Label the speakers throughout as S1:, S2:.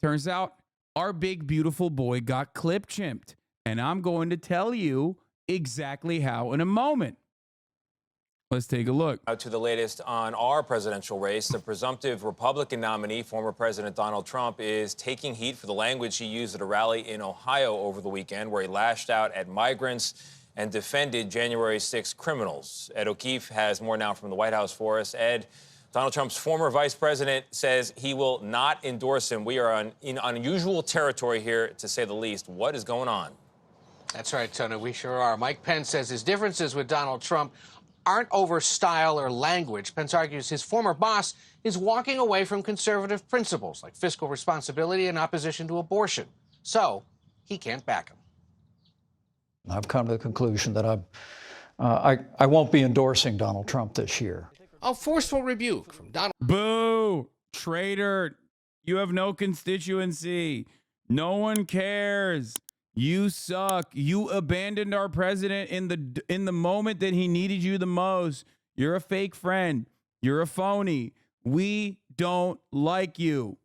S1: Turns out our big, beautiful boy got clip-chimped. And I'm going to tell you exactly how in a moment. Let's take a look.
S2: To the latest on our presidential race, the presumptive Republican nominee, former President Donald Trump, is taking heat for the language he used at a rally in Ohio over the weekend, where he lashed out at migrants and defended January 6 criminals. Ed O'Keefe has more now from the White House for us. Ed, Donald Trump's former vice president says he will not endorse him. We are in unusual territory here, to say the least. What is going on?
S3: That's right, Tony. We sure are. Mike Pence says his differences with Donald Trump aren't over style or language. Pence argues his former boss is walking away from conservative principles like fiscal responsibility and opposition to abortion. So he can't back him.
S4: I've come to the conclusion that I won't be endorsing Donald Trump this year.
S3: A forceful rebuke from Donald.
S1: Boo! Traitor! You have no constituency. No one cares. You suck. You abandoned our president in the moment that he needed you the most. You're a fake friend. You're a phony. We don't like you.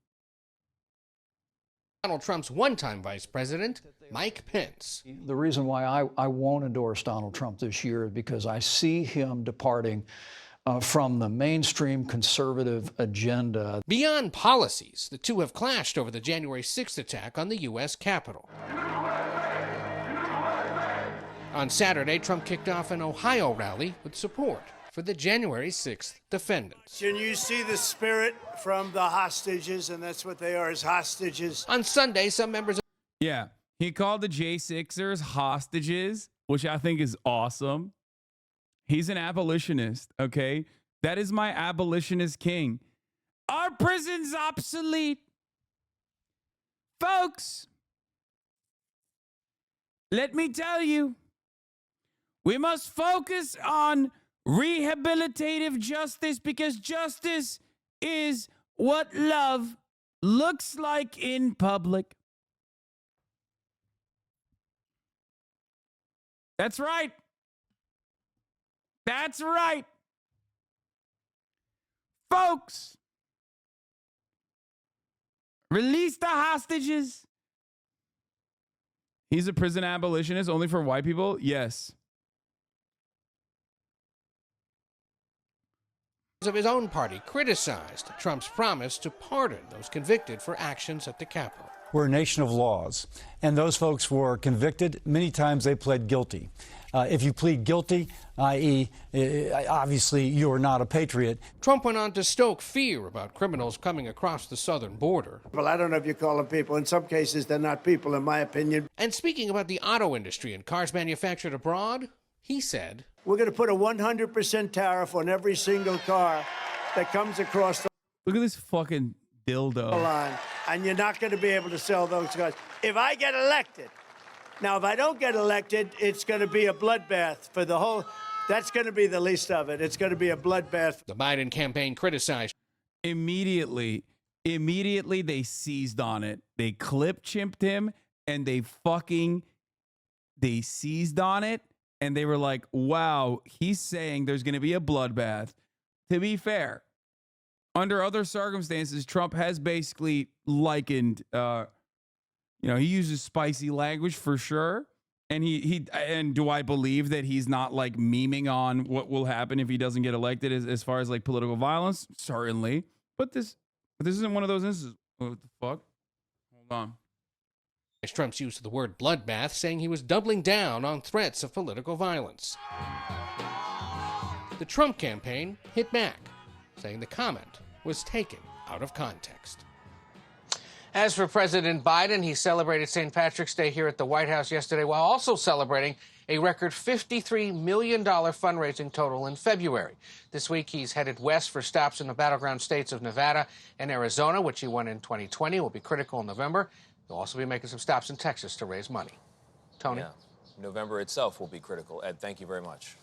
S3: Donald Trump's one-time vice president, Mike Pence.
S4: The reason why I won't endorse Donald Trump this year is because I see him departing from the mainstream conservative agenda.
S3: Beyond policies, the two have clashed over the January 6th attack on the U.S. Capitol. On Saturday, Trump kicked off an Ohio rally with support for the January 6th defendants.
S5: Can you see the spirit from the hostages? And that's what they are, as hostages.
S3: On Sunday, some members...
S1: Yeah, he called the J6ers hostages, which I think is awesome. He's an abolitionist, okay? That is my abolitionist king. Our prison's obsolete. Folks, let me tell you, we must focus on rehabilitative justice, because justice is what love looks like in public. That's right. That's right. Folks, release the hostages. He's a prison abolitionist only for white people? Yes.
S3: Of his own party criticized Trump's promise to pardon those convicted for actions at the Capitol.
S6: We're a nation of laws, and those folks were convicted. Many times they pled guilty. If you plead guilty, i.e., obviously you're not a patriot.
S3: Trump went on to stoke fear about criminals coming across the southern border.
S5: Well, I don't know if you call them people. In some cases, they're not people, in my opinion.
S3: And speaking about the auto industry and cars manufactured abroad, he said,
S5: we're going to put a 100% tariff on every single car that comes across the
S1: Look at this fucking dildo
S5: line, and you're not going to be able to sell those cars. If I get elected, now if I don't get elected, it's going to be a bloodbath for the whole, that's going to be the least of it. It's going to be a bloodbath.
S3: The Biden campaign criticized.
S1: Immediately they seized on it. They clip-chimped him, and they seized on it. And they were like, wow, he's saying there's going to be a bloodbath. To be fair, under other circumstances, Trump has basically likened, he uses spicy language for sure. And and do I believe that he's not like memeing on what will happen if he doesn't get elected as far as like political violence? Certainly. But this isn't one of those instances. What the fuck? Hold on.
S3: Trump's use of the word bloodbath, saying he was doubling down on threats of political violence. The Trump campaign hit back, saying the comment was taken out of context. As for President Biden, he celebrated St. Patrick's Day here at the White House yesterday, while also celebrating a record $53 million fundraising total in February. This week, he's headed west for stops in the battleground states of Nevada and Arizona, which he won in 2020, will be critical in November. He'll also be making some stops in Texas to raise money. Tony?
S2: Yeah. November itself will be critical. Ed, thank you very much.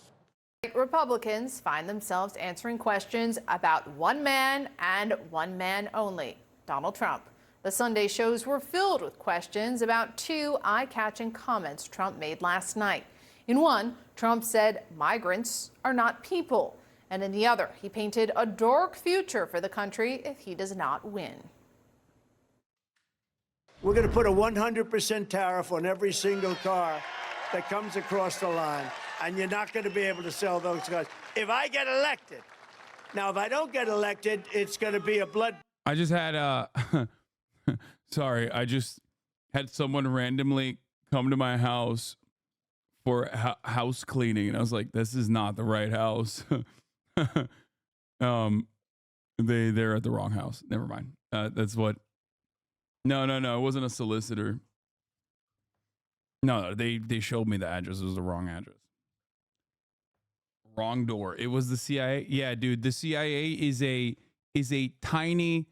S7: Republicans find themselves answering questions about one man and one man only, Donald Trump. The Sunday shows were filled with questions about two eye-catching comments Trump made last night. In one, Trump said migrants are not people. And in the other, he painted a dark future for the country if he does not win.
S5: We're going to put a 100% tariff on every single car that comes across the line, and you're not going to be able to sell those cars. If I get elected, now if I don't get elected, it's going to be a blood.
S1: I just had sorry, I just had someone randomly come to my house for house cleaning, and I was like, this is not the right house. They're at the wrong house. Never mind. That's what. No, it wasn't a solicitor. No, they showed me the address. It was the wrong address. Wrong door. It was the CIA. Yeah, dude, the CIA is a tiny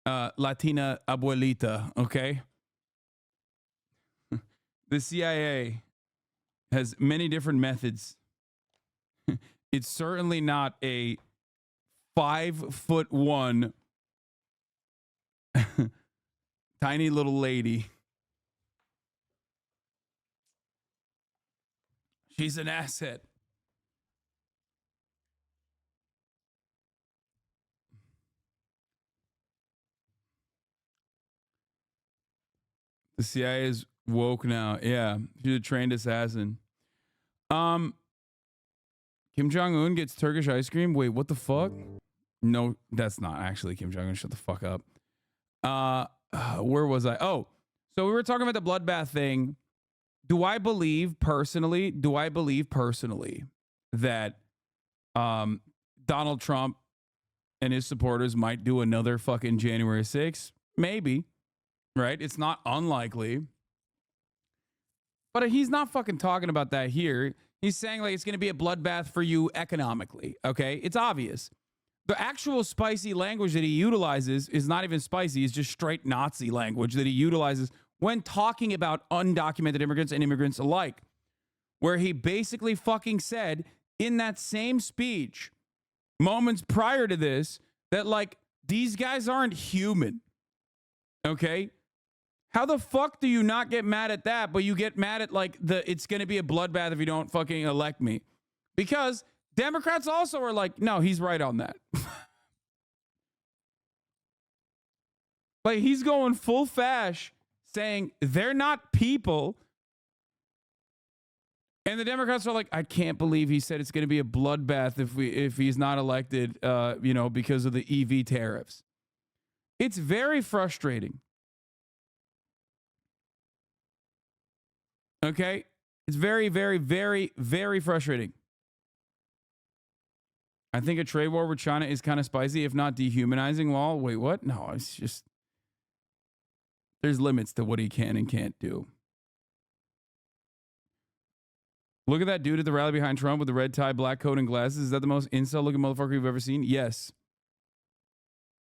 S1: Latina abuelita, okay? The CIA has many different methods. It's certainly not a 5'1" tiny little lady. She's an asset. The CIA is woke now. Yeah, she's a trained assassin. Kim Jong-un gets Turkish ice cream. Wait, what the fuck? No, that's not actually Kim Jong-un. Shut the fuck up. Where was I? Oh, so we were talking about the bloodbath thing. Do I believe personally that Donald Trump and his supporters might do another fucking January 6th? Maybe, right? It's not unlikely. But he's not fucking talking about that here. He's saying like it's going to be a bloodbath for you economically, okay? It's obvious. The actual spicy language that he utilizes is not even spicy. It's just straight Nazi language that he utilizes when talking about undocumented immigrants and immigrants alike, where he basically fucking said in that same speech moments prior to this that like these guys aren't human, okay? How the fuck do you not get mad at that, but you get mad at like it's going to be a bloodbath if you don't fucking elect me? Because Democrats also are like, no, he's right on that. Like he's going full fash saying they're not people. And the Democrats are like, I can't believe he said it's going to be a bloodbath if he's not elected, because of the EV tariffs. It's very frustrating. Okay? It's very, very, very, very frustrating. I think a trade war with China is kind of spicy, if not dehumanizing. Well, wait, what? No, it's just there's limits to what he can and can't do. Look at that dude at the rally behind Trump with the red tie, black coat, and glasses. Is that the most incel-looking motherfucker you've ever seen? Yes.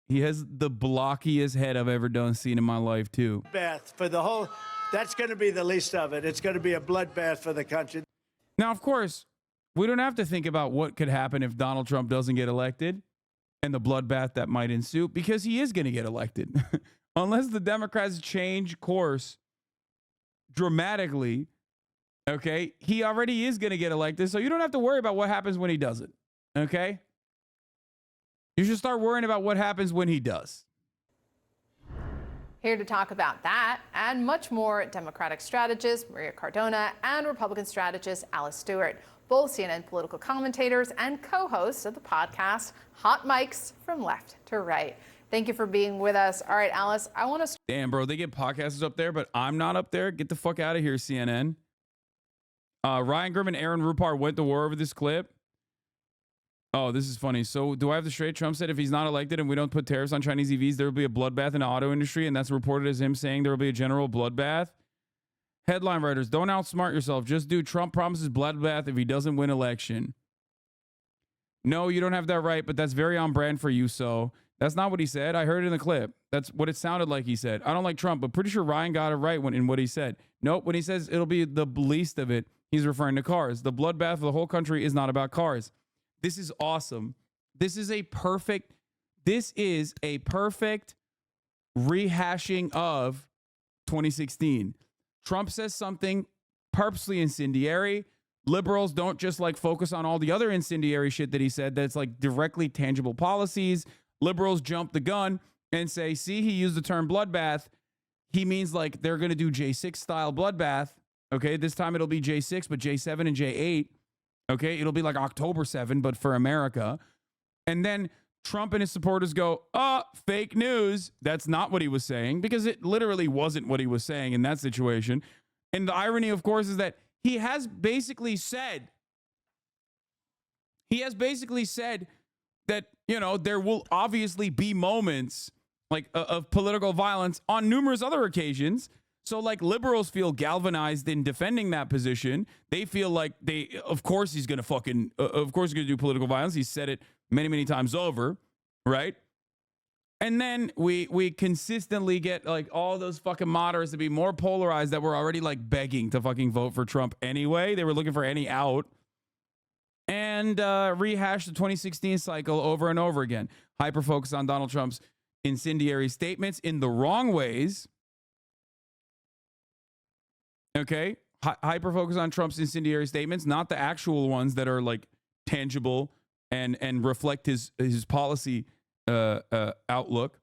S1: He has the blockiest head I've ever seen in my life, too.
S5: Bath for the whole. That's going to be the least of it. It's going to be a bloodbath for the country.
S1: Now, of course, we don't have to think about what could happen if Donald Trump doesn't get elected and the bloodbath that might ensue, because he is going to get elected. Unless the Democrats change course dramatically, okay, he already is going to get elected, so you don't have to worry about what happens when he doesn't, okay? You should start worrying about what happens when he does.
S7: Here to talk about that and much more, Democratic strategist Maria Cardona and Republican strategist Alice Stewart, both CNN political commentators and co-hosts of the podcast Hot Mics from Left to Right. Thank you for being with us. All right, Alice, I want to...
S1: Damn, bro, they get podcasters up there, but I'm not up there. Get the fuck out of here, CNN. Ryan Grimm and Aaron Rupar went to war over this clip. Oh, this is funny. So do I have the straight? Trump said if he's not elected and we don't put tariffs on Chinese EVs, there will be a bloodbath in the auto industry, and that's reported as him saying there will be a general bloodbath. Headline writers, don't outsmart yourself. Just do Trump promises bloodbath if he doesn't win election. No, you don't have that right, but that's very on brand for you, so that's not what he said. I heard it in the clip. That's what it sounded like he said. I don't like Trump, but pretty sure Ryan got it right in what he said. Nope, when he says it'll be the least of it, he's referring to cars. The bloodbath of the whole country is not about cars. This is awesome. This is a perfect rehashing of 2016. Trump says something purposely incendiary. Liberals don't just like focus on all the other incendiary shit that he said that's like directly tangible policies. Liberals jump the gun and say, see, he used the term bloodbath. he means like they're going to do J6 style bloodbath. Okay, this time it'll be J6, but J7 and J8. Okay, it'll be like October 7, but for America. And then Trump and his supporters go, fake news. That's not what he was saying, because it literally wasn't what he was saying in that situation. And the irony, of course, is that he has basically said that, you know, there will obviously be moments like of political violence on numerous other occasions. So like liberals feel galvanized in defending that position. They feel like of course he's going to do political violence. He's said it many, many times over, right? And then we consistently get like all those fucking moderates to be more polarized that were already like begging to fucking vote for Trump anyway. They were looking for any out. And rehash the 2016 cycle over and over again. Hyper-focus on Donald Trump's incendiary statements in the wrong ways. Okay? Hyper-focus on Trump's incendiary statements, not the actual ones that are like tangible and reflect his policy outlook.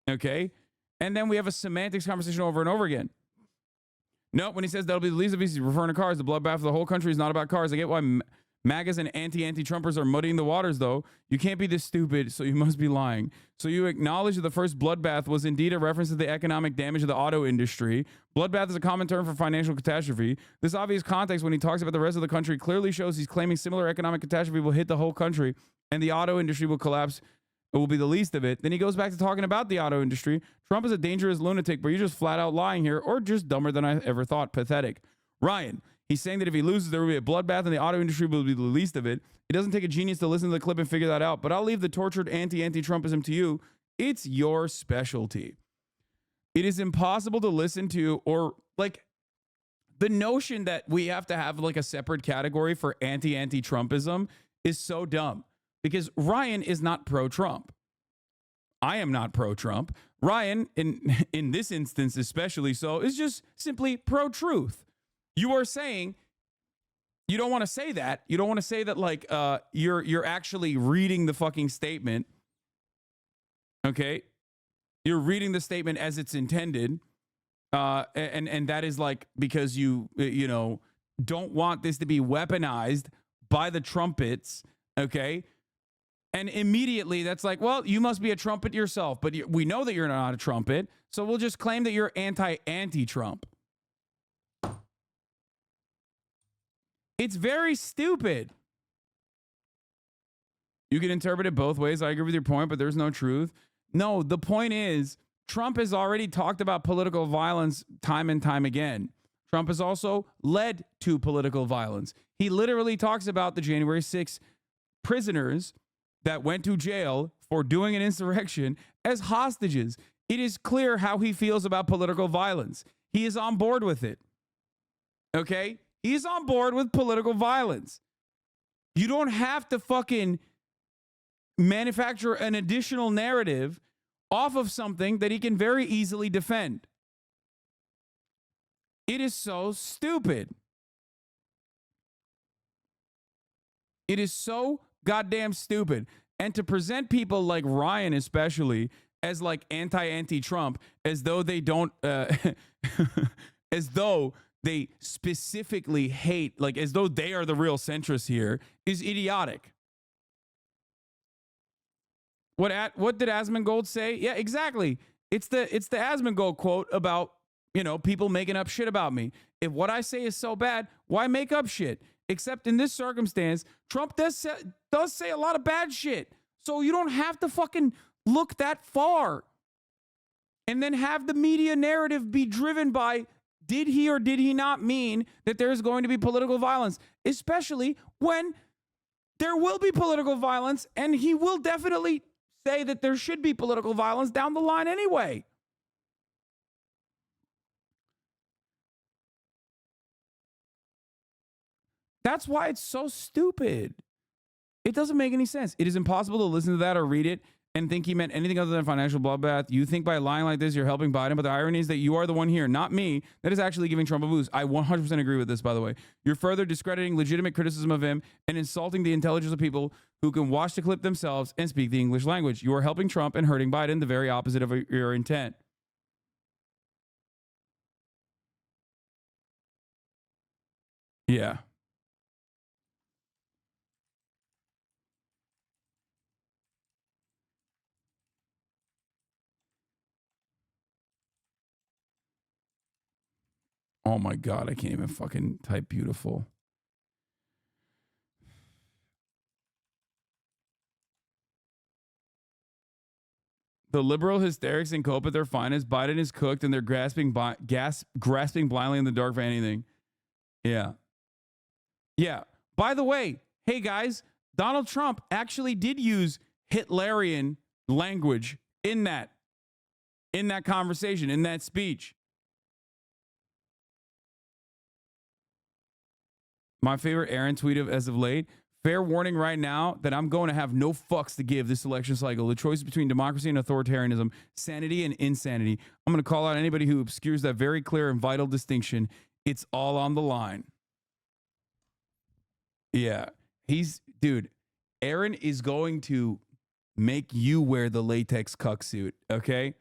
S1: Okay? And then we have a semantics conversation over and over again. No, when he says that'll be the least of he's referring to cars. The bloodbath of the whole country is not about cars. I get why MAGAs and anti-Trumpers are muddying the waters, though. You can't be this stupid, so you must be lying. So you acknowledge that the first bloodbath was indeed a reference to the economic damage of the auto industry. Bloodbath is a common term for financial catastrophe. This obvious context when he talks about the rest of the country clearly shows he's claiming similar economic catastrophe will hit the whole country and the auto industry will collapse. It will be the least of it. Then he goes back to talking about the auto industry. Trump is a dangerous lunatic, but you're just flat out lying here, or just dumber than I ever thought. Pathetic. Ryan, he's saying that if he loses, there will be a bloodbath and the auto industry will be the least of it. It doesn't take a genius to listen to the clip and figure that out, but I'll leave the tortured anti-Trumpism to you. It's your specialty. It is impossible to listen to, or like the notion that we have to have like a separate category for anti-Trumpism is so dumb, because Ryan is not pro-Trump. I am not pro-Trump. Ryan, in this instance especially so, is just simply pro-truth. You are saying, you don't want to say that. You don't want to say that like you're actually reading the fucking statement. Okay? You're reading the statement as it's intended. And that is like because you don't want this to be weaponized by the trumpets, okay? And immediately that's like, well, you must be a trumpet yourself, but we know that you're not a trumpet, so we'll just claim that you're anti-Trump. It's very stupid. You can interpret it both ways. I agree with your point, but there's no truth. No, the point is, Trump has already talked about political violence time and time again. Trump has also led to political violence. He literally talks about the January 6th prisoners that went to jail for doing an insurrection as hostages. It is clear how he feels about political violence. He is on board with it. Okay? He's on board with political violence. You don't have to fucking manufacture an additional narrative off of something that he can very easily defend. It is so stupid. It is so goddamn stupid. And to present people like Ryan especially as like anti-Trump, as though they don't, as though they specifically hate, like as though they are the real centrists here, is idiotic. What did Asmongold say? Yeah, exactly. It's the Asmongold quote about, people making up shit about me. If what I say is so bad, why make up shit? Except in this circumstance, Trump does say a lot of bad shit. So you don't have to fucking look that far. And then have the media narrative be driven by, did he or did he not mean that there's going to be political violence? Especially when there will be political violence, and he will definitely say that there should be political violence down the line anyway. That's why it's so stupid. It doesn't make any sense. It is impossible to listen to that or read it and think he meant anything other than financial bloodbath. You think by lying like this, you're helping Biden, but the irony is that you are the one here, not me, that is actually giving Trump a boost. I 100% agree with this, by the way. You're further discrediting legitimate criticism of him and insulting the intelligence of people who can watch the clip themselves and speak the English language. You are helping Trump and hurting Biden, the very opposite of your intent. Yeah. Oh my God, I can't even fucking type beautiful. The liberal hysterics and cope at their finest. Biden is cooked and they're grasping blindly in the dark for anything. Yeah. Yeah. By the way, hey guys, Donald Trump actually did use Hitlerian language in that conversation, in that speech. My favorite Aaron tweet as of late. Fair warning right now that I'm going to have no fucks to give this election cycle. The choice between democracy and authoritarianism, sanity and insanity. I'm going to call out anybody who obscures that very clear and vital distinction. It's all on the line. Yeah. Dude, Aaron is going to make you wear the latex cuck suit, okay?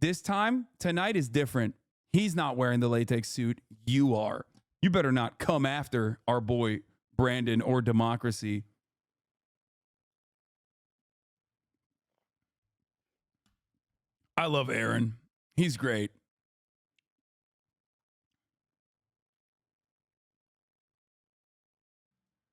S1: This time, tonight is different. He's not wearing the latex suit. You are. You better not come after our boy Brandon or democracy. I love Aaron. He's great.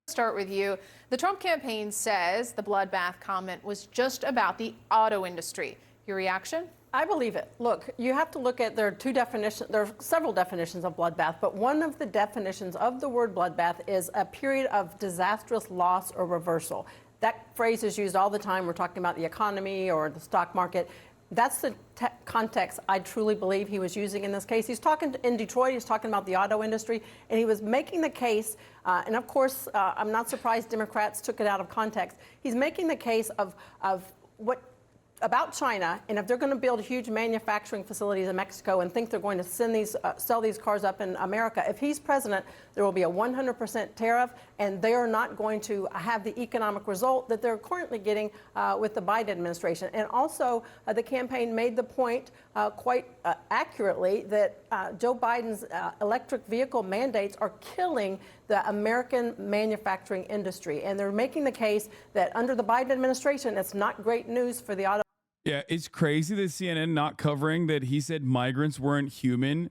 S7: Start with you. The Trump campaign says the bloodbath comment was just about the auto industry. Your reaction?
S8: I believe it. Look, you have to look at, there are several definitions of bloodbath, but one of the definitions of the word bloodbath is a period of disastrous loss or reversal. That phrase is used all the time. We're talking about the economy or the stock market. That's the context I truly believe he was using in this case. He's talking in Detroit, he's talking about the auto industry, and he was making the case, and of course, I'm not surprised Democrats took it out of context. He's making the case of what about China, and if they're going to build huge manufacturing facilities in Mexico and think they're going to sell these cars up in America, if he's president, there will be a 100% tariff, and they are not going to have the economic result that they're currently getting with the Biden administration. And also, the campaign made the point quite accurately that Joe Biden's electric vehicle mandates are killing the American manufacturing industry. And they're making the case that under the Biden administration, it's not great news for the auto.
S1: Yeah, it's crazy that CNN not covering that he said migrants weren't human,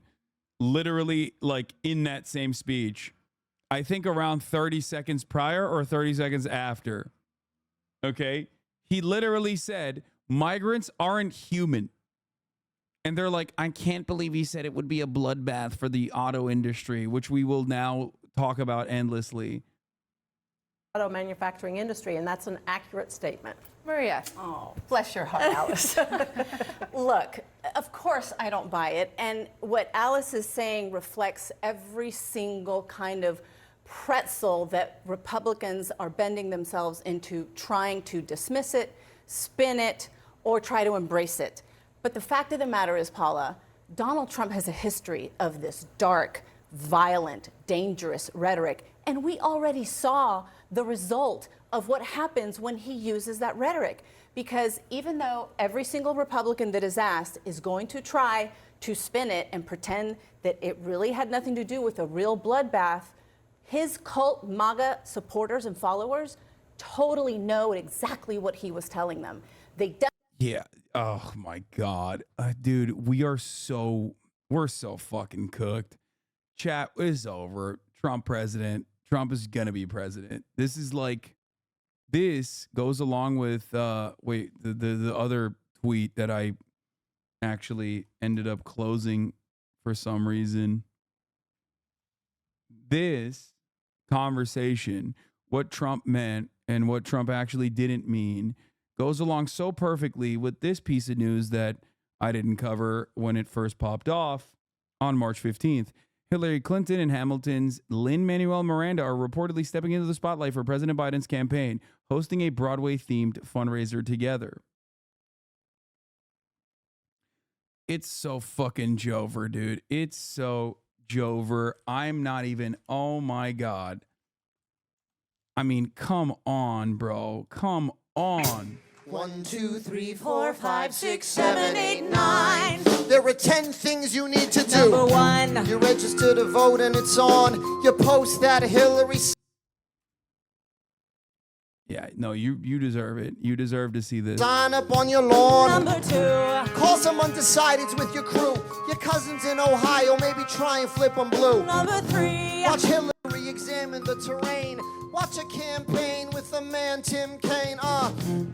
S1: literally like in that same speech. I think around 30 seconds prior or 30 seconds after. Okay? He literally said migrants aren't human. And they're like, I can't believe he said it would be a bloodbath for the auto industry, which we will now talk about endlessly.
S8: Auto manufacturing industry, and that's an accurate statement.
S7: Maria.
S9: Oh, bless your heart, Alice. Look, of course I don't buy it. And what Alice is saying reflects every single kind of pretzel that Republicans are bending themselves into trying to dismiss it, spin it, or try to embrace it. But the fact of the matter is, Paula, Donald Trump has a history of this dark, violent, dangerous rhetoric. And we already saw the result of what happens when he uses that rhetoric. Because even though every single Republican that is asked is going to try to spin it and pretend that it really had nothing to do with a real bloodbath, his cult MAGA supporters and followers totally know exactly what he was telling them.
S1: Yeah. Oh my God. Dude, we're so fucking cooked. Chat is over. Trump president. Trump is going to be president. This is like, this goes along with, the other tweet that I actually ended up closing for some reason. This conversation, what Trump meant and what Trump actually didn't mean, goes along so perfectly with this piece of news that I didn't cover when it first popped off on March 15th. Hillary Clinton and Hamilton's Lin-Manuel Miranda are reportedly stepping into the spotlight for President Biden's campaign, hosting a Broadway-themed fundraiser together. It's so fucking Jover, dude. It's so Jover. I'm not even, oh my God. I mean, come on, bro. Come on.
S10: 1, 2, 3, 4, 5, 6, 7, 8, 9. There are 10 things you need to do. Number 1. You register to vote and it's on. You post that Hillary.
S1: Yeah, no, you deserve it. You deserve to see this.
S10: Sign up on your lawn.
S9: Number 2.
S10: Call some undecideds with your crew. Your cousins in Ohio, maybe try and flip them blue.
S9: Number 3.
S10: Watch Hillary examine the terrain. Watch a campaign with the man Tim Kaine.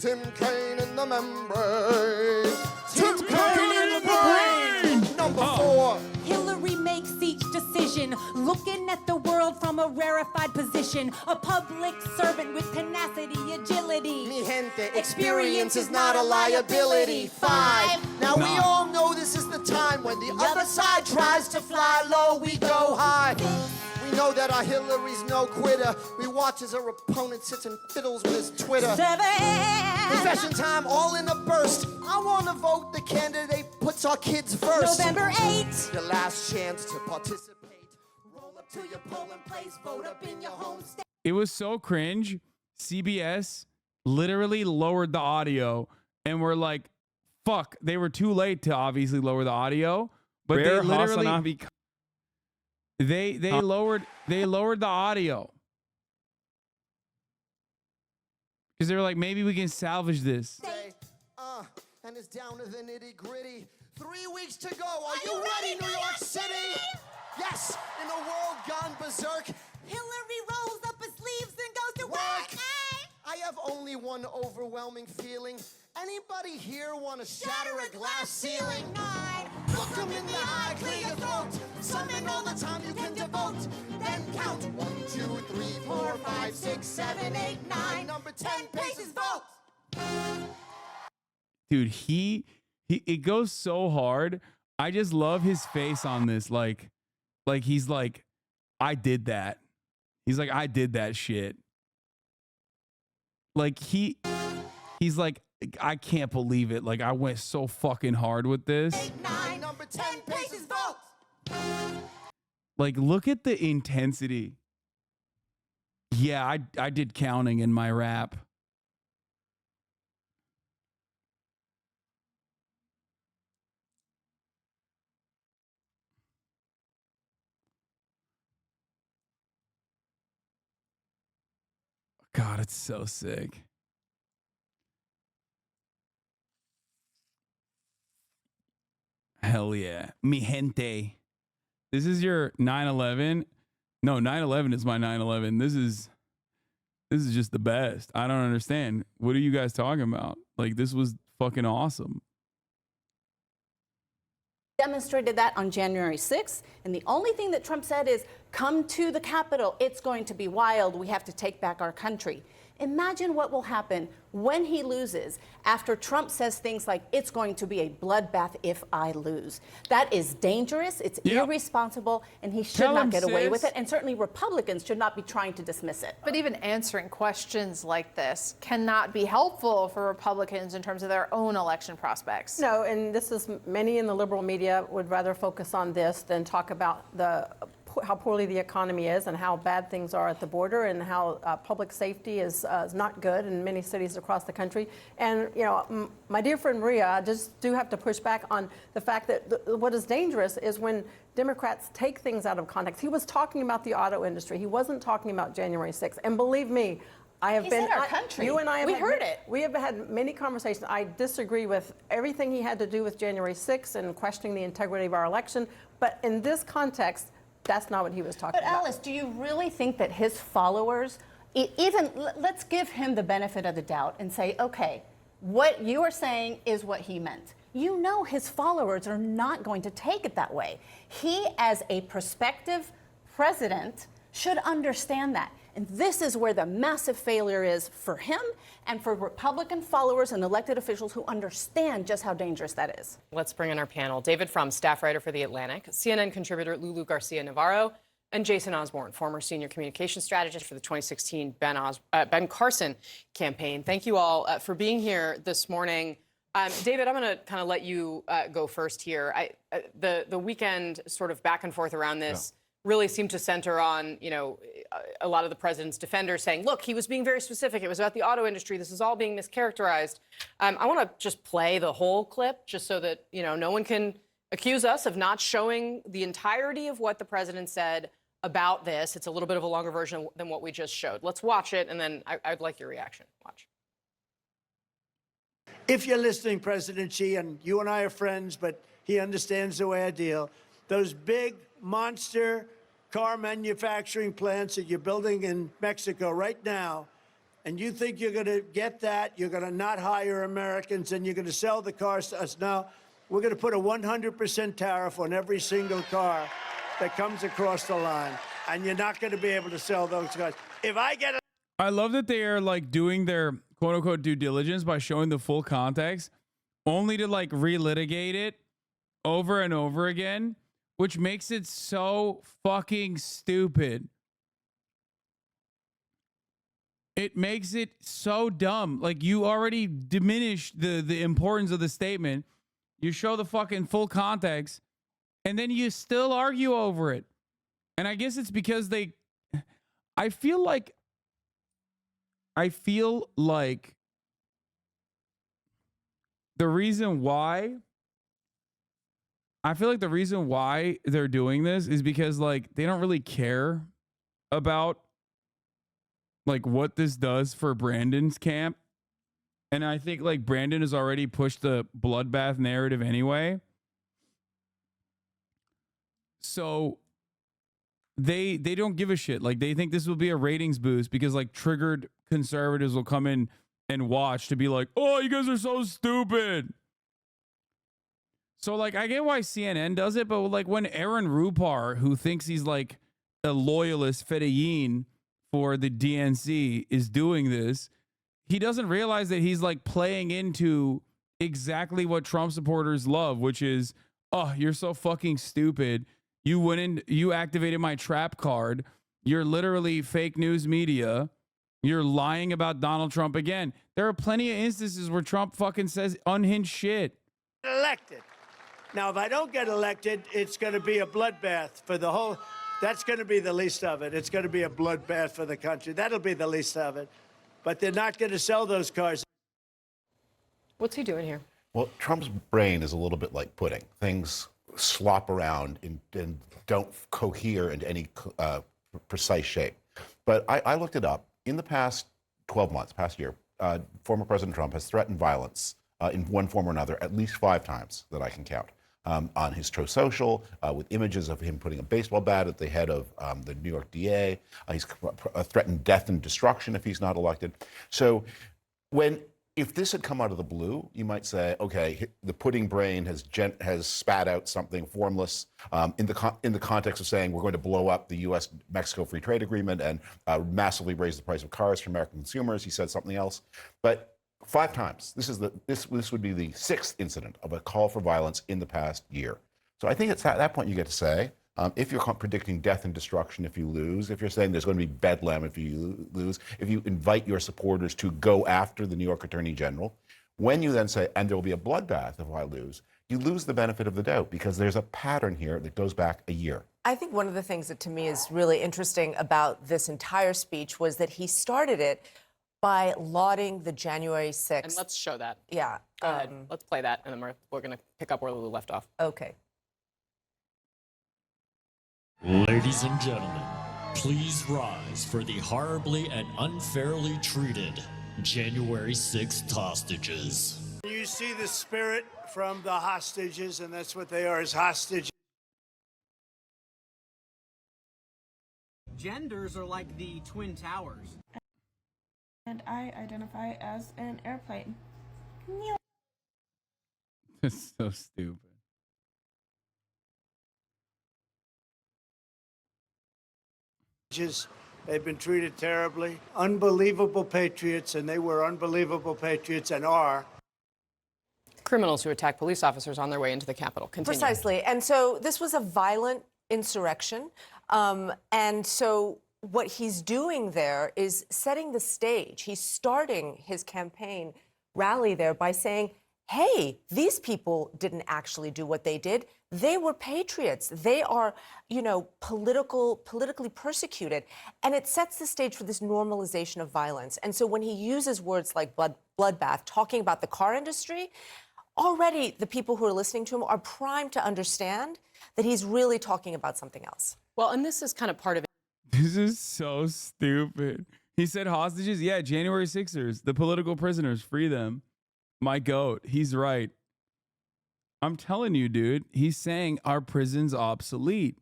S10: Tim Kaine in the membrane. Tim Kaine in the brain. Number 4.
S11: Hillary makes each decision, looking at the world from a rarefied position. A public servant with tenacity, agility.
S10: Mi gente, experience is not a liability. 5. Now we all know this is the time when the other side tries to fly low, we go high. We know that our Hillary's no quitter. We watch as her opponent sits and fiddles with his Twitter.
S11: 7.
S10: Confession time, all in a burst. I want to vote the candidate puts our kids first.
S11: November 8.
S10: Your last chance to participate. Roll up to your polling place, vote up in your home state.
S1: It was so cringe. CBS literally lowered the audio and were like, fuck, they were too late to obviously lower the audio. But
S12: Rare
S1: they literally
S12: HasanAbi.
S1: they lowered the audio. Because they were like, maybe we can salvage this.
S10: And it's down to the nitty gritty. 3 weeks to go. Are you ready, New York City? Yes, in a world gone berserk.
S11: Hillary rolls up her sleeves and goes to work.
S10: I have only one overwhelming feeling. Anybody here want to shatter a glass ceiling?
S11: 9.
S10: Look them in the eye, clear your throat. Summon all the time you can devote. Then count 1, 2, 3, 4, 5, 6, 7, 8, 9. Number 10 paces, vote.
S1: Dude, he it goes so hard. I just love his face on this. Like he's like, I did that. He's like, I did that shit. Like he's like, I can't believe it. Like I went so fucking hard with this.
S10: 8, 9, number 10 paces, vote.
S1: Like, look at the intensity. Yeah, I did counting in my rap. God, it's so sick. Hell yeah. Mi gente. This is your 9/11. No, 9/11 is my 9/11. This is just the best. I don't understand. What are you guys talking about? Like, this was fucking awesome.
S9: Demonstrated that on January 6th, and the only thing that Trump said is, come to the Capitol, it's going to be wild, we have to take back our country. Imagine what will happen when he loses after Trump says things like, it's going to be a bloodbath if I lose. That is dangerous, it's irresponsible, and he should not get away with it, and certainly Republicans should not be trying to dismiss it.
S7: But even answering questions like this cannot be helpful for Republicans in terms of their own election prospects.
S8: No, and this is, many in the liberal media would rather focus on this than talk about how poorly the economy is and how bad things are at the border and how public safety is not good in many cities across the country. And, you know, my dear friend Maria, I just do have to push back on the fact that what is dangerous is when Democrats take things out of context. He was talking about the auto industry. He wasn't talking about January 6th. And believe me, I have been.
S9: Our country.
S8: You and I have
S9: we
S8: had,
S9: heard it.
S8: We have had many conversations. I disagree with everything he had to do with January 6th and questioning the integrity of our election. But in this context, that's not what he was talking about.
S9: But Alice, do you really think that his followers, let's give him the benefit of the doubt and say, okay, what you are saying is what he meant. You know his followers are not going to take it that way. He, as a prospective president, should understand that. And this is where the massive failure is for him and for Republican followers and elected officials who understand just how dangerous that is.
S13: Let's bring in our panel. David Frum, staff writer for The Atlantic, CNN contributor Lulu Garcia-Navarro, and Jason Osborne, former senior communications strategist for the 2016 Ben Carson campaign. Thank you all for being here this morning. David, I'm going to kind of let you go first here. The weekend sort of back and forth around this really seemed to center on, a lot of the president's defenders saying, look, he was being very specific. It was about the auto industry. This is all being mischaracterized. I want to just play the whole clip just so that, no one can accuse us of not showing the entirety of what the president said about this. It's a little bit of a longer version than what we just showed. Let's watch it, and then I'd like your reaction. Watch.
S5: If you're listening, President Xi, and you and I are friends, but he understands the way I deal, those big monster car manufacturing plants that you're building in Mexico right now, and you think you're going to get that, you're going to not hire Americans, and you're going to sell the cars to us. Now, we're going to put a 100% tariff on every single car that comes across the line, and you're not going to be able to sell those cars. If I get
S1: I love that they are like doing their quote unquote due diligence by showing the full context, only to like relitigate it over and over again, which makes it so fucking stupid. It makes it so dumb. Like, you already diminished the importance of the statement. You show the fucking full context, and then you still argue over it. And I guess it's because I feel like the reason why they're doing this is because like they don't really care about like what this does for Brandon's camp. And I think like Brandon has already pushed the bloodbath narrative anyway. So they don't give a shit. Like, they think this will be a ratings boost because like triggered conservatives will come in and watch to be like, oh, you guys are so stupid. So like, I get why CNN does it, but like when Aaron Rupar, who thinks he's like a loyalist Fedayeen for the DNC, is doing this, he doesn't realize that he's like playing into exactly what Trump supporters love, which is, oh, you're so fucking stupid. You went in, you activated my trap card. You're literally fake news media. You're lying about Donald Trump again. There are plenty of instances where Trump fucking says unhinged shit.
S5: elected. Now, if I don't get elected, it's going to be a bloodbath for the whole. That's going to be the least of it. It's going to be a bloodbath for the country. That'll be the least of it. But they're not going to sell those cars.
S13: What's he doing here?
S12: Well, Trump's brain is a little bit like pudding. Things slop around and don't cohere into any precise shape. But I looked it up. In the past 12 months, past year, former President Trump has threatened violence in one form or another at least 5 times that I can count. On his Truth Social, with images of him putting a baseball bat at the head of the New York DA. He's threatened death and destruction if he's not elected. So if this had come out of the blue, you might say, okay, the pudding brain has spat out something formless in the context of saying we're going to blow up the U.S.-Mexico free trade agreement and massively raise the price of cars for American consumers. He said something else, but 5 times. This would be the 6th incident of a call for violence in the past year. So I think it's at that point you get to say, if you're predicting death and destruction if you lose, if you're saying there's going to be bedlam if you lose, if you invite your supporters to go after the New York Attorney General, when you then say, and there will be a bloodbath if I lose, you lose the benefit of the doubt because there's a pattern here that goes back a year.
S14: I think one of the things that to me is really interesting about this entire speech was that he started it by lauding the January 6th.
S13: And let's show that.
S14: Yeah.
S13: Go ahead. Let's play that, and then we're going to pick up where Lulu left off.
S14: Okay.
S15: Ladies and gentlemen, please rise for the horribly and unfairly treated January 6th hostages.
S5: You see the spirit from the hostages, and that's what they are, is hostages.
S16: Genders are like the Twin Towers.
S17: And I identify as an airplane.
S1: It's so stupid.
S5: They've been treated terribly. Unbelievable patriots, and they were unbelievable patriots and are.
S13: Criminals who attack police officers on their way into the Capitol. Continue.
S14: Precisely. And so this was a violent insurrection. And so what he's doing there is setting the stage. He's starting his campaign rally there by saying, hey, these people didn't actually do what they did. They were patriots. They are, you know, politically persecuted. And it sets the stage for this normalization of violence. And so when he uses words like bloodbath, talking about the car industry, already the people who are listening to him are primed to understand that he's really talking about something else.
S13: Well, and this is kind of part of it.
S1: This is so stupid. He said hostages. Yeah, January 6ers, the political prisoners, free them. My goat. He's right. I'm telling you, dude, he's saying our prison's obsolete.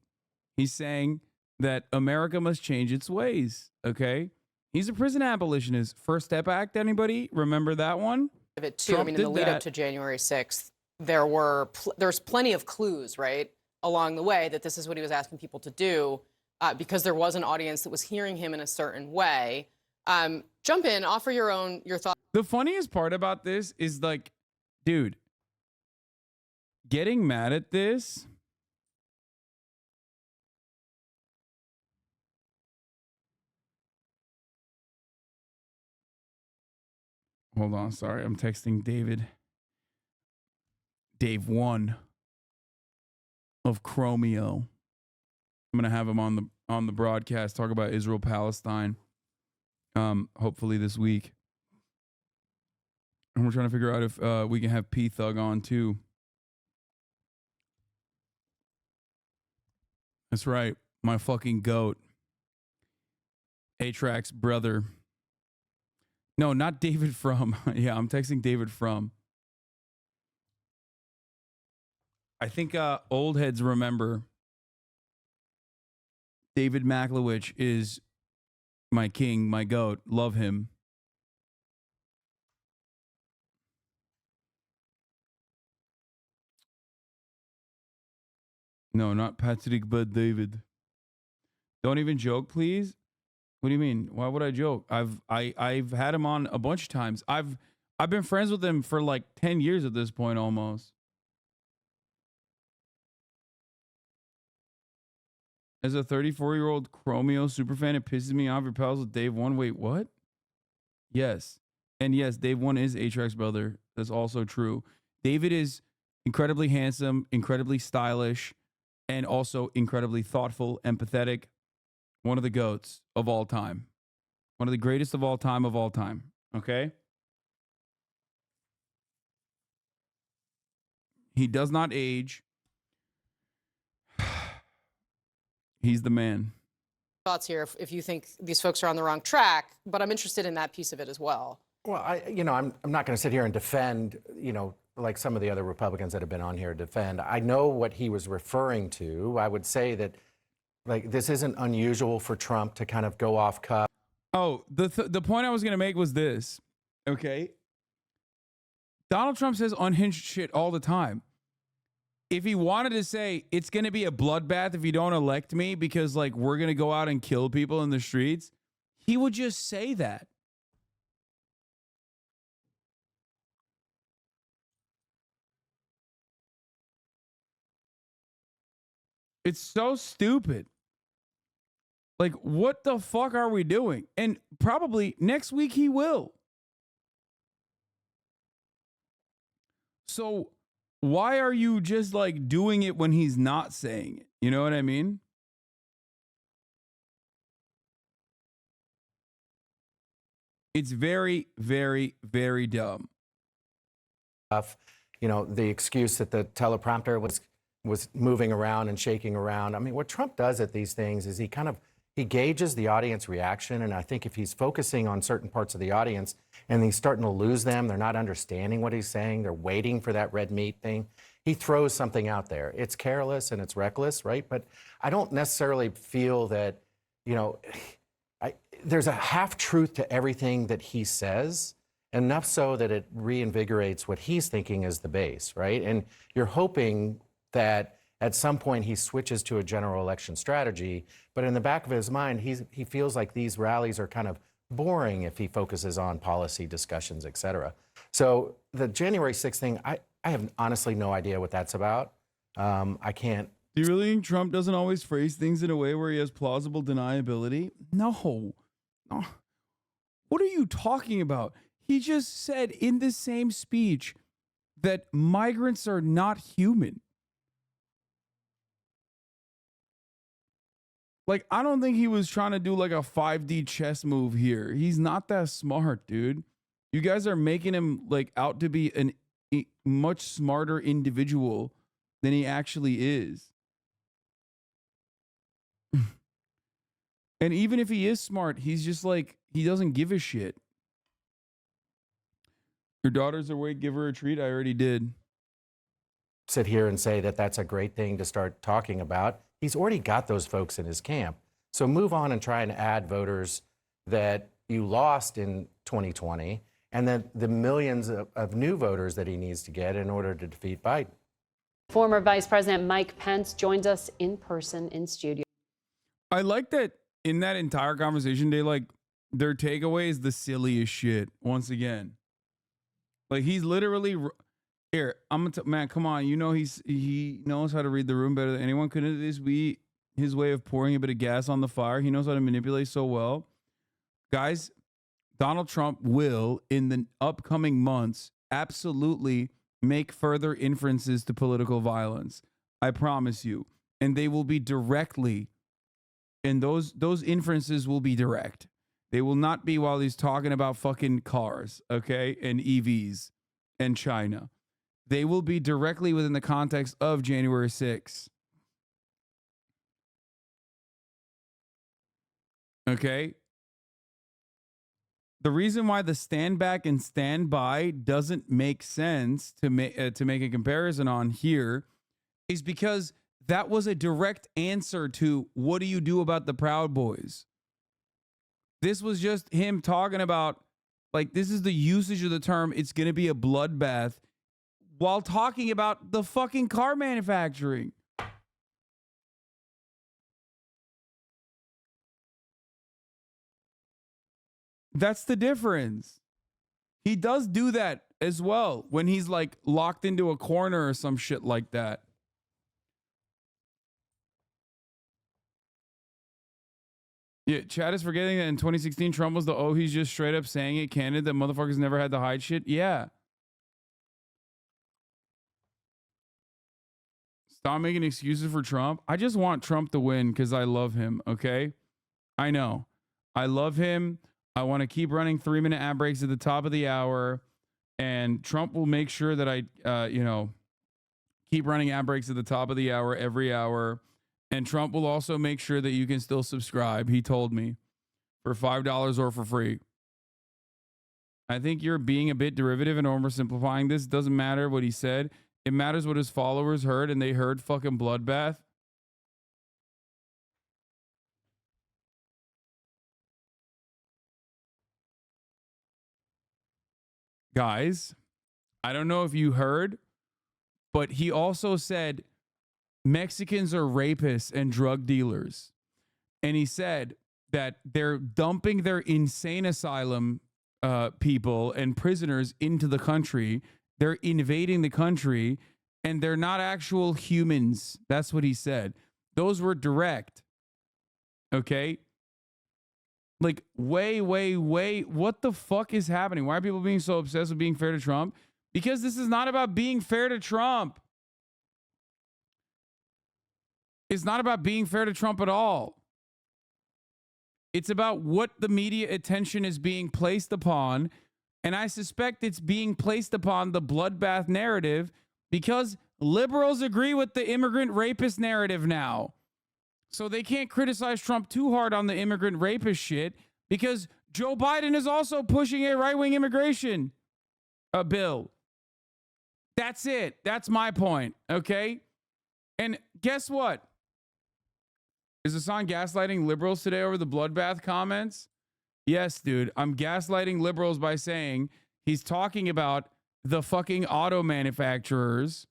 S1: He's saying that America must change its ways, okay? He's a prison abolitionist. First Step Act, anybody? Remember that one?
S13: Of it too. I mean, in the lead up to January 6th, there's plenty of clues, right, along the way that this is what he was asking people to do because there was an audience that was hearing him in a certain way. Jump in, offer your thoughts.
S1: The funniest part about this is like, dude, getting mad at this. Hold on, sorry. I'm texting David. Dave 1 of Chromeo. I'm going to have him on the broadcast talk about Israel Palestine. Hopefully this week. And we're trying to figure out if we can have P Thug on too. That's right. My fucking goat. A-Track's brother. No, not David From. Yeah, I'm texting David From. I think old heads remember David Maklowicz is my king, my goat. Love him. No, not Patrick, but David. Don't even joke, please. What do you mean? Why would I joke? I've had him on a bunch of times. I've been friends with him for like 10 years at this point almost. As a 34-year-old Chromeo superfan, it pisses me off your pals with Dave 1. Wait, what? Yes. And yes, Dave 1 is A-Track's brother. That's also true. David is incredibly handsome, incredibly stylish, and also incredibly thoughtful, empathetic. One of the GOATs of all time. One of the greatest of all time, okay? He does not age. He's the man.
S13: Thoughts here if you think these folks are on the wrong track, but I'm interested in that piece of it as well.
S18: Well, I'm not going to sit here and defend, like some of the other Republicans that have been on here defend. I know what he was referring to. I would say that, like, this isn't unusual for Trump to kind of go off cuff.
S1: Oh, the point I was going to make was this, okay? Donald Trump says unhinged shit all the time. If he wanted to say it's going to be a bloodbath if you don't elect me because, like, we're going to go out and kill people in the streets, he would just say that. It's so stupid. Like, what the fuck are we doing? And probably next week he will. So why are you just like doing it when he's not saying it? You know what I mean? It's very, very, very dumb.
S18: The excuse that the teleprompter was moving around and shaking around. I mean, what Trump does at these things is he gauges the audience reaction, and I think if he's focusing on certain parts of the audience and he's starting to lose them, they're not understanding what he's saying, they're waiting for that red meat thing, he throws something out there. It's careless and it's reckless, right? But I don't necessarily feel that, there's a half-truth to everything that he says, enough so that it reinvigorates what he's thinking is the base, right? And you're hoping that at some point he switches to a general election strategy, but in the back of his mind, he feels like these rallies are kind of boring if he focuses on policy discussions, et cetera. So the January 6th thing, I have honestly no idea what that's about. I can't.
S1: Do you really think Trump doesn't always phrase things in a way where he has plausible deniability? No. What are you talking about? He just said in the same speech that migrants are not human. Like, I don't think he was trying to do like a 5D chess move here. He's not that smart, dude. You guys are making him like out to be a much smarter individual than he actually is. And even if he is smart, he's just like, he doesn't give a shit. Your daughter's awake, give her a treat. I already did.
S18: Sit here and say that that's a great thing to start talking about. He's already got those folks in his camp. So move on and try and add voters that you lost in 2020 and then the millions of new voters that he needs to get in order to defeat Biden.
S19: Former Vice President Mike Pence joins us in person in studio.
S1: I like that in that entire conversation, they like their takeaway is the silliest shit once again. Like he's literally here. I'm gonna man, come on. You know he knows how to read the room better than anyone. Couldn't this be his way of pouring a bit of gas on the fire? He knows how to manipulate so well. Guys, Donald Trump will in the upcoming months absolutely make further inferences to political violence. I promise you. And they will be directly, and those inferences will be direct. They will not be while he's talking about fucking cars, okay, and EVs and China. They will be directly within the context of January 6th. Okay? The reason why the stand back and stand by doesn't make sense to make a comparison on here is because that was a direct answer to what do you do about the Proud Boys? This was just him talking about, like, this is the usage of the term, it's going to be a bloodbath, while talking about the fucking car manufacturing. That's the difference. He does do that as well when he's like locked into a corner or some shit like that. Yeah, Chad is forgetting that in 2016, Trump was he's just straight up saying it candid that motherfuckers never had to hide shit. Yeah. Stop making excuses for Trump. I just want Trump to win because I love him, okay? I know. I love him. I want to keep running 3-minute ad breaks at the top of the hour. And Trump will make sure that I, keep running ad breaks at the top of the hour every hour. And Trump will also make sure that you can still subscribe, he told me, for $5 or for free. I think you're being a bit derivative and oversimplifying this. Doesn't matter what he said. It matters what his followers heard, and they heard fucking bloodbath. Guys, I don't know if you heard, but he also said Mexicans are rapists and drug dealers. And he said that they're dumping their insane asylum people and prisoners into the country. They're invading the country and they're not actual humans. That's what he said. Those were direct. Okay? Like, way, what the fuck is happening? Why are people being so obsessed with being fair to Trump? Because this is not about being fair to Trump. It's not about being fair to Trump at all. It's about what the media attention is being placed upon. And I suspect it's being placed upon the bloodbath narrative because liberals agree with the immigrant rapist narrative now. So they can't criticize Trump too hard on the immigrant rapist shit because Joe Biden is also pushing a right-wing immigration bill. That's it. That's my point. Okay. And guess what? Is Hasan gaslighting liberals today over the bloodbath comments? Yes, dude. I'm gaslighting liberals by saying he's talking about the fucking auto manufacturers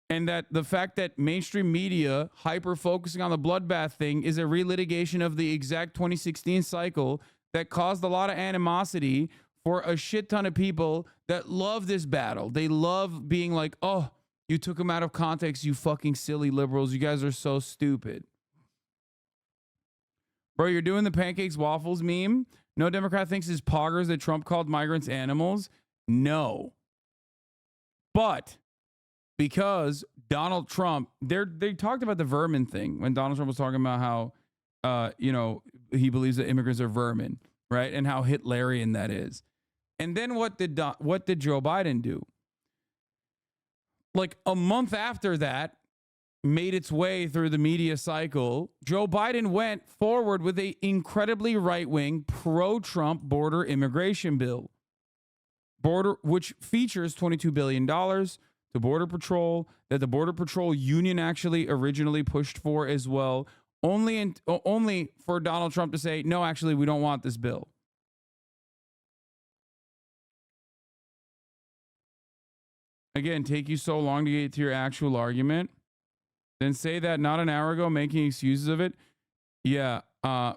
S1: and that the fact that mainstream media hyper-focusing on the bloodbath thing is a relitigation of the exact 2016 cycle that caused a lot of animosity for a shit ton of people that love this battle. They love being like, oh, you took them out of context, you fucking silly liberals. You guys are so stupid. Bro, you're doing the pancakes waffles meme? No Democrat thinks it's poggers that Trump called migrants animals? No. But because Donald Trump, they talked about the vermin thing when Donald Trump was talking about how you know, he believes that immigrants are vermin, right? And how Hitlerian that is. And then what did Joe Biden do? Like a month after that made its way through the media cycle, Joe Biden went forward with an incredibly right-wing, pro-Trump border immigration bill, which features $22 billion to Border Patrol, that the Border Patrol union actually originally pushed for as well, only for Donald Trump to say, no, actually, we don't want this bill. Again, take you so long to get to your actual argument. Then say that not an hour ago, making excuses of it. Yeah,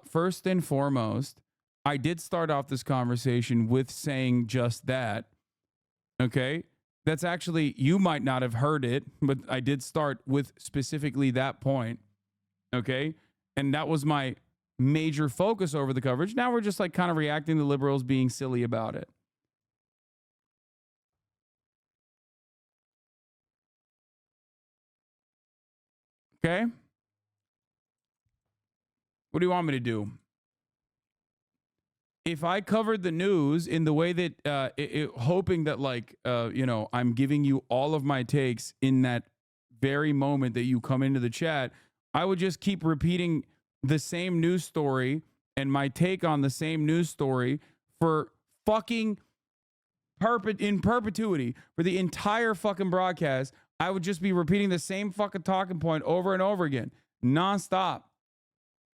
S1: first and foremost, I did start off this conversation with saying just that. Okay? That's actually, you might not have heard it, but I did start with specifically that point. Okay? And that was my major focus over the coverage. Now we're just like kind of reacting to liberals being silly about it. Okay? What do you want me to do? If I covered the news in the way that, hoping that like, you know, I'm giving you all of my takes in that very moment that you come into the chat, I would just keep repeating the same news story and my take on the same news story for fucking in perpetuity for the entire fucking broadcast. I would just be repeating the same fucking talking point over and over again, nonstop.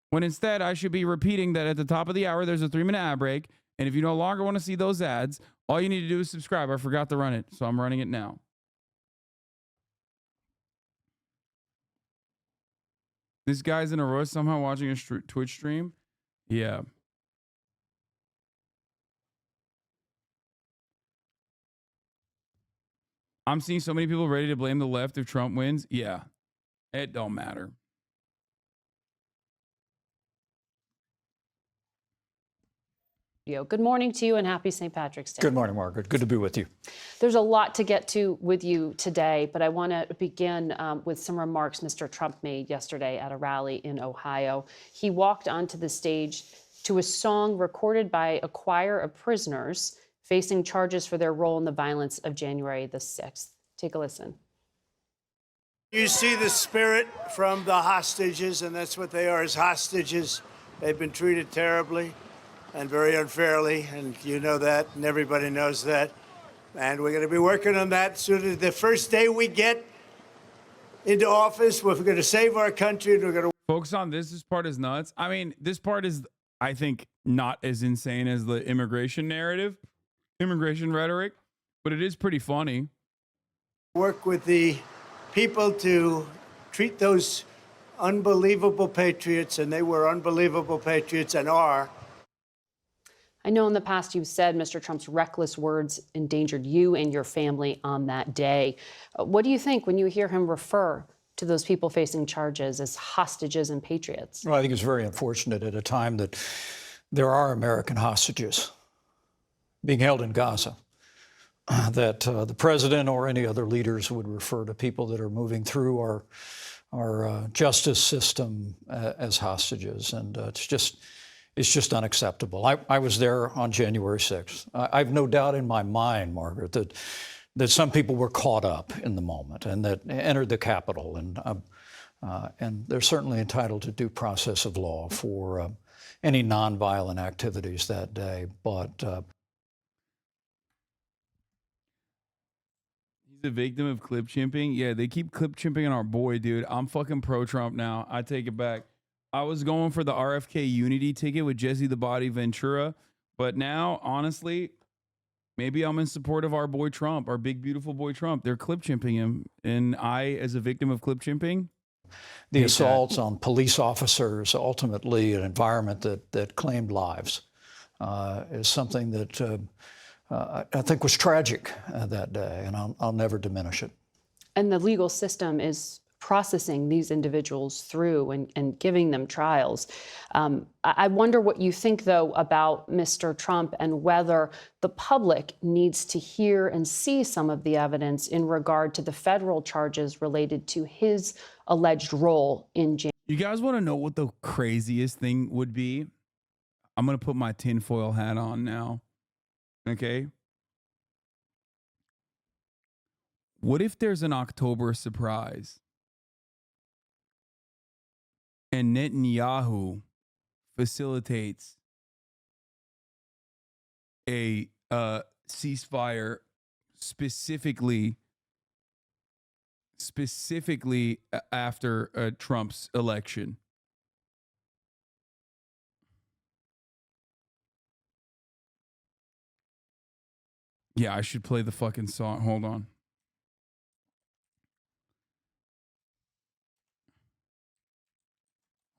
S1: When instead I should be repeating that at the top of the hour, there's a 3-minute ad break. And if you no longer want to see those ads, all you need to do is subscribe. I forgot to run it, so I'm running it now. This guy's in a rush somehow watching a Twitch stream. Yeah. I'm seeing so many people ready to blame the left if Trump wins. Yeah, it don't matter.
S19: Good morning to you and happy St. Patrick's Day.
S4: Good morning, Margaret. Good to be with you.
S19: There's a lot to get to with you today, but I want to begin with some remarks Mr. Trump made yesterday at a rally in Ohio. He walked onto the stage to a song recorded by a choir of prisoners facing charges for their role in the violence of January the 6th. Take a listen.
S5: You see the spirit from the hostages, and that's what they are, as hostages. They've been treated terribly and very unfairly, and you know that, and everybody knows that. And we're going to be working on that soon as the first day we get into office. We're going to save our country, and we're going to
S1: focus on this. This part is nuts. I mean, this part is, I think, not as insane as the immigration narrative, immigration rhetoric, but it is pretty funny.
S5: work with the people to treat those unbelievable patriots, and they were unbelievable patriots and are.
S19: I know in the past you've said Mr. Trump's reckless words endangered you and your family on that day. What do you think when you hear him refer to those people facing charges as hostages and patriots?
S4: Well, I think it's very unfortunate at a time that there are American hostages being held in Gaza, that the president or any other leaders would refer to people that are moving through our justice system as hostages. And it's just unacceptable. I was there on January 6th. I have no doubt in my mind, Margaret, that some people were caught up in the moment and that entered the Capitol. And they're certainly entitled to due process of law for any nonviolent activities that day. But
S1: he's a victim of clip chimping. Yeah, they keep clip chimping on our boy, dude. I'm fucking pro-Trump now. I take it back. I was going for the RFK Unity ticket with Jesse the Body Ventura, but now, honestly, maybe I'm in support of our boy Trump, our big, beautiful boy Trump. They're clip chimping him, and I, as a victim of clip chimping,
S4: the assaults on police officers, ultimately an environment that claimed lives, is something that I think was tragic that day, and I'll never diminish it.
S19: And the legal system is processing these individuals through and giving them trials. I wonder what you think, though, about Mr. Trump and whether the public needs to hear and see some of the evidence in regard to the federal charges related to his alleged role in January.
S1: You guys want to know what the craziest thing would be? I'm going to put my tinfoil hat on now. Okay. What if there's an October surprise and Netanyahu facilitates a ceasefire specifically after Trump's election? Yeah, I should play the fucking song. Hold on.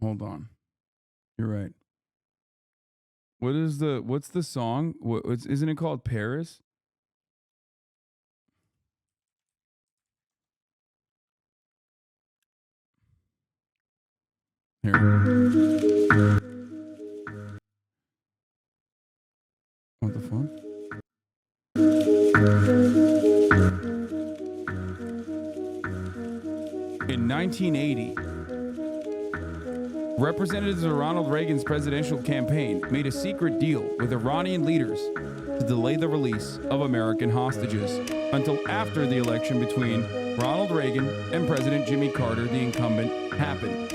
S1: Hold on. You're right. What's the song? Isn't it called Paris? Here. What the fuck? In 1980, representatives of Ronald Reagan's presidential campaign made a secret deal with Iranian leaders to delay the release of American hostages until after the election between Ronald Reagan and President Jimmy Carter, the incumbent, happened.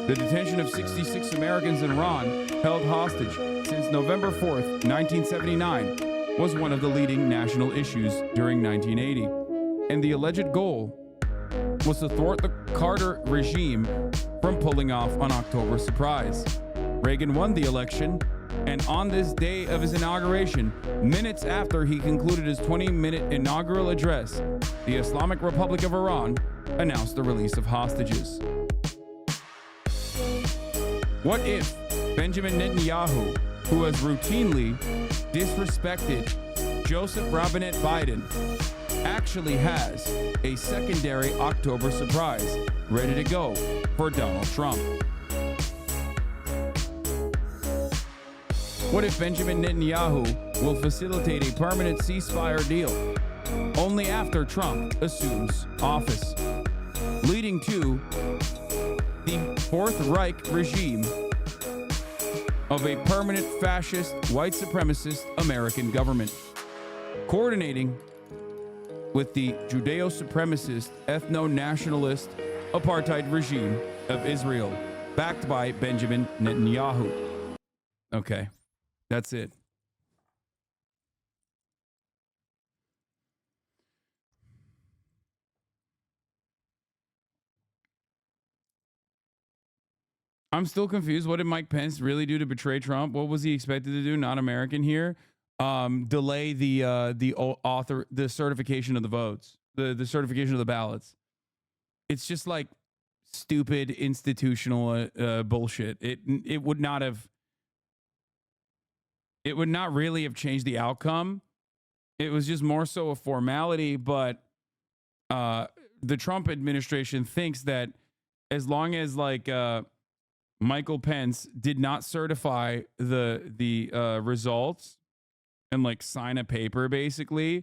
S1: The detention of 66 Americans in Iran held hostage since November 4th, 1979, was one of the leading national issues during 1980, and the alleged goal was to thwart the Carter regime from pulling off an October surprise. Reagan won the election, and on this day of his inauguration, minutes after he concluded his 20-minute inaugural address, the Islamic Republic of Iran announced the release of hostages. What if Benjamin Netanyahu, who has routinely disrespected Joseph Robinette Biden, actually has a secondary October surprise ready to go for Donald Trump? What if Benjamin Netanyahu will facilitate a permanent ceasefire deal only after Trump assumes office, leading to the Fourth Reich regime of a permanent fascist, white supremacist American government, coordinating with the Judeo-supremacist, ethno-nationalist apartheid regime of Israel, backed by Benjamin Netanyahu. Okay, that's it. I'm still confused. What did Mike Pence really do to betray Trump? What was he expected to do? Not American here. Delay the certification of the votes, the certification of the ballots. It's just like stupid institutional bullshit. It would not really have changed the outcome. It was just more so a formality. But the Trump administration thinks that as long as Michael Pence did not certify the results and sign a paper, basically,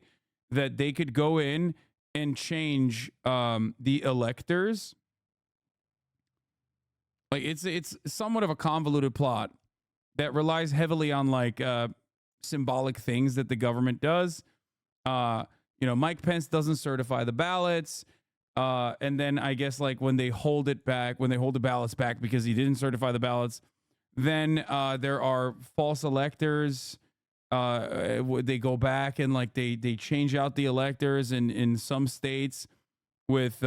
S1: that they could go in and change the electors. It's somewhat of a convoluted plot that relies heavily on symbolic things that the government does. Mike Pence doesn't certify the ballots. And then I guess when they hold the ballots back because he didn't certify the ballots, then there are false electors. They go back and they change out the electors in some states with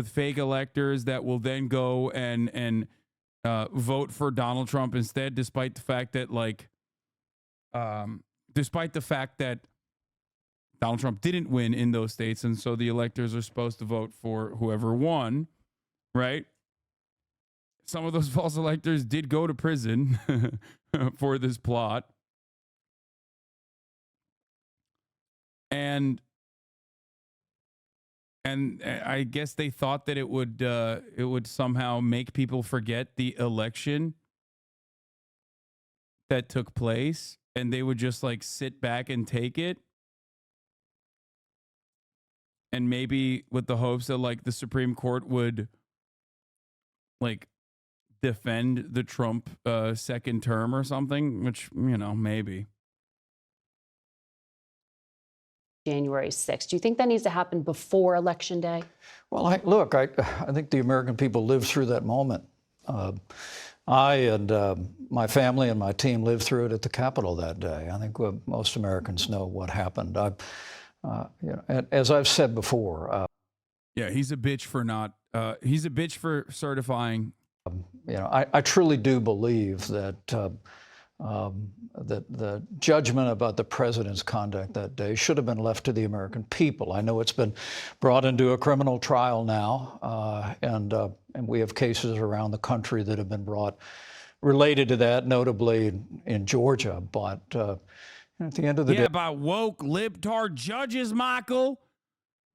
S1: fake electors that will then go and vote for Donald Trump instead, despite the fact that Donald Trump didn't win in those states, and so the electors are supposed to vote for whoever won, right? Some of those false electors did go to prison for this plot. And I guess they thought that it would somehow make people forget the election that took place, and they would just sit back and take it. And maybe with the hopes that the Supreme Court would like defend the Trump second term or something, which, you know, maybe.
S19: January 6th. Do you think that needs to happen before Election Day?
S4: Well, I think the American people lived through that moment. I and my family and my team lived through it at the Capitol that day. I think most Americans know what happened. As I've said before.
S1: Yeah, he's a bitch for not. He's a bitch for certifying.
S4: I truly do believe that that the judgment about the president's conduct that day should have been left to the American people. I know it's been brought into a criminal trial now, and we have cases around the country that have been brought related to that, notably in Georgia. But at the end of the day,
S1: by woke libtard judges, Michael.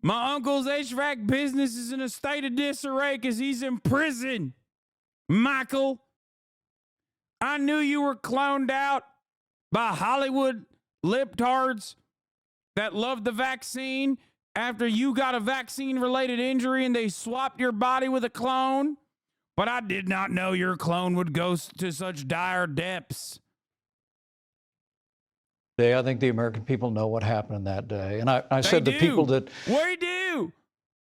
S1: My uncle's HVAC business is in a state of disarray because he's in prison. Michael, I knew you were cloned out by Hollywood libtards that loved the vaccine after you got a vaccine-related injury and they swapped your body with a clone. But I did not know your clone would go to such dire depths.
S4: I think the American people know what happened that day. And I said the people that...
S1: We do.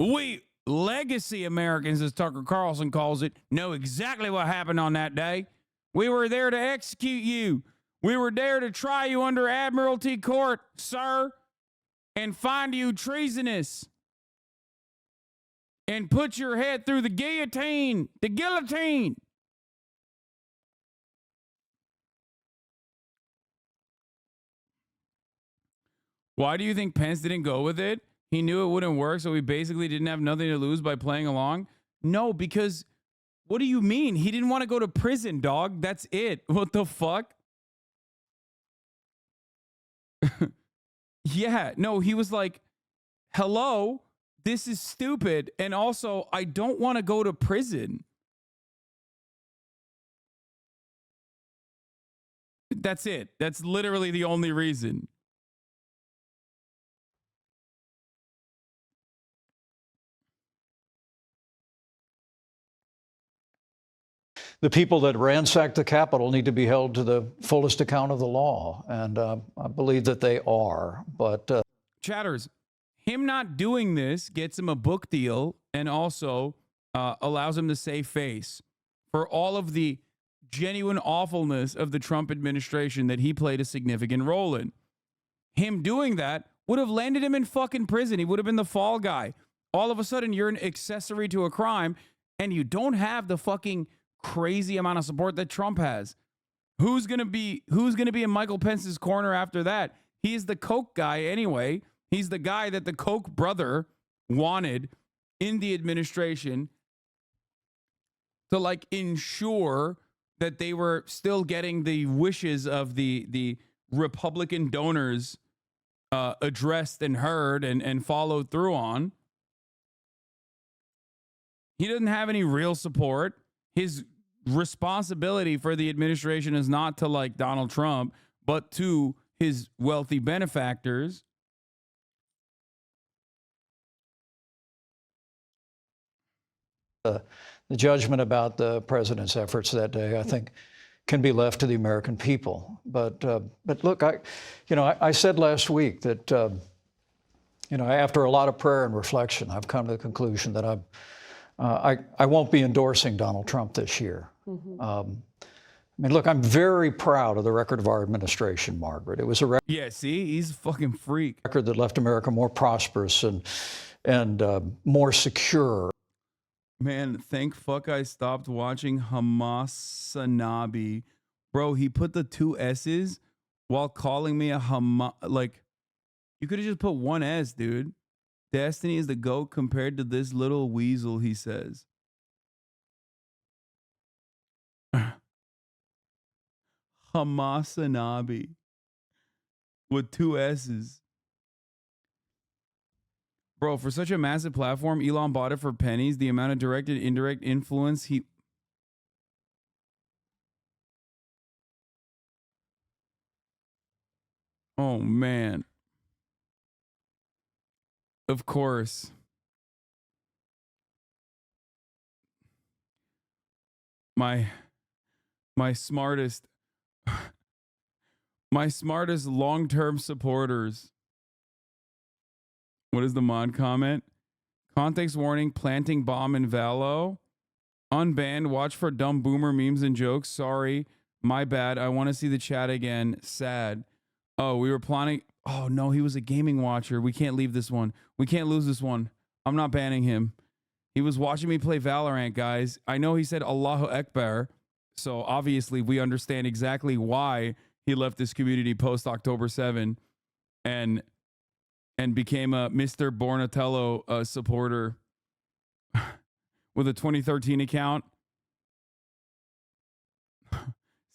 S1: We legacy Americans, as Tucker Carlson calls it, know exactly what happened on that day. We were there to execute you. We were there to try you under Admiralty Court, sir, and find you treasonous. And put your head through the guillotine. The guillotine. Why do you think Pence didn't go with it? He knew it wouldn't work, so he basically didn't have nothing to lose by playing along? No, because what do you mean? He didn't want to go to prison, dog. That's it. What the fuck? Yeah, no, he was like, hello, this is stupid. And also, I don't want to go to prison. That's it. That's literally the only reason.
S4: The people that ransacked the Capitol need to be held to the fullest account of the law, and I believe that they are. But
S1: Chatters, him not doing this gets him a book deal and also allows him to save face for all of the genuine awfulness of the Trump administration that he played a significant role in. Him doing that would have landed him in fucking prison. He would have been the fall guy. All of a sudden, you're an accessory to a crime, and you don't have the fucking crazy amount of support that Trump has. Who's gonna be in Michael Pence's corner after that? He's the Koch guy anyway. He's the guy that the Koch brother wanted in the administration to like ensure that they were still getting the wishes of the Republican donors addressed and heard and followed through on. He doesn't have any real support. His responsibility for the administration is not to like Donald Trump, but to his wealthy benefactors.
S4: The judgment about the president's efforts that day, I think, can be left to the American people. But look, I said last week that after a lot of prayer and reflection, I've come to the conclusion that I won't be endorsing Donald Trump this year. I mean, look, I'm very proud of the record of our administration, Margaret. It was a record.
S1: Yeah, see, he's a fucking freak.
S4: Record that left America more prosperous and more secure.
S1: Man, thank fuck I stopped watching HasanAbi. Bro, he put the 2 S's while calling me a like, you could have just put 1 S, dude. Destiny is the GOAT compared to this little weasel, he says. HasanAbi with 2 S's. Bro, for such a massive platform, Elon bought it for pennies. The amount of direct and indirect influence he... Oh, man. Of course. my smartest long-term supporters. What is the mod comment? Context warning, planting bomb in Valo. Unbanned, watch for dumb boomer memes and jokes. Sorry, my bad. I want to see the chat again. Sad. Oh, we were planning. Oh, no, he was a gaming watcher. We can't leave this one. We can't lose this one. I'm not banning him. He was watching me play Valorant, guys. I know he said Allahu Akbar. So obviously we understand exactly why he left this community post October 7 and became a Mr. Bornatello supporter with a 2013 account.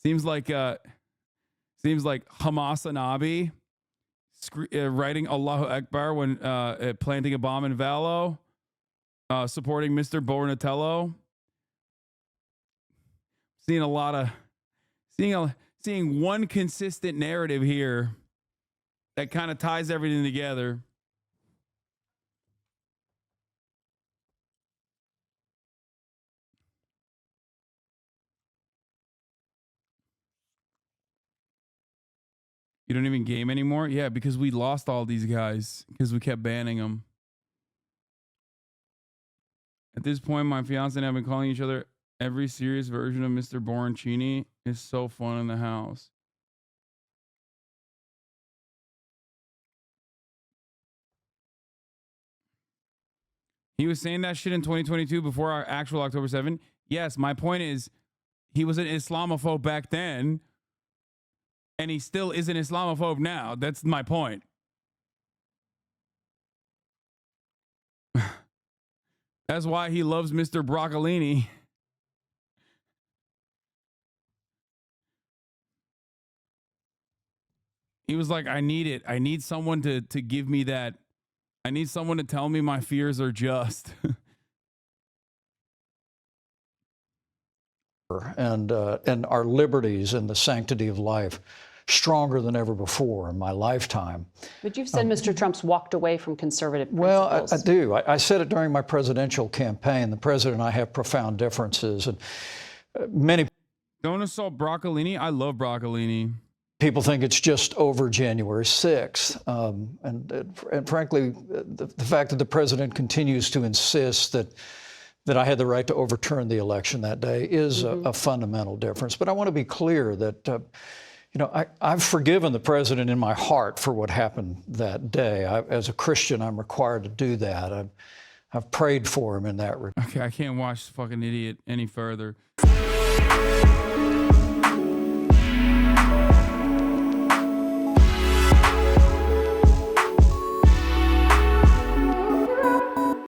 S1: Seems like HasanAbi writing Allahu Akbar when planting a bomb in Valo, supporting Mr. Bornatello. Seeing one consistent narrative here that kind of ties everything together. You don't even game anymore? Yeah, because we lost all these guys because we kept banning them. At this point, my fiance and I have been calling each other every serious version of Mr. Borancini. Is so fun in the house. He was saying that shit in 2022 before our actual October 7. Yes, my point is he was an Islamophobe back then, and he still is an Islamophobe now. That's my point. That's why he loves Mr. Broccolini. He was like, I need it. I need someone to give me that. I need someone to tell me my fears are just.
S4: and our liberties and the sanctity of life stronger than ever before in my lifetime.
S19: But you've said Mr. Trump's walked away from conservative
S4: Well,
S19: principles.
S4: I do. I said it during my presidential campaign. The president and I have profound differences, and many
S1: Don't assault Broccolini. I love Broccolini.
S4: people think it's just over January 6th. And frankly, the fact that the president continues to insist that I had the right to overturn the election that day is a fundamental difference. But I want to be clear that, I've forgiven the president in my heart for what happened that day. As a Christian, I'm required to do that. I've prayed for him in that regard.
S1: Okay, I can't watch this fucking idiot any further.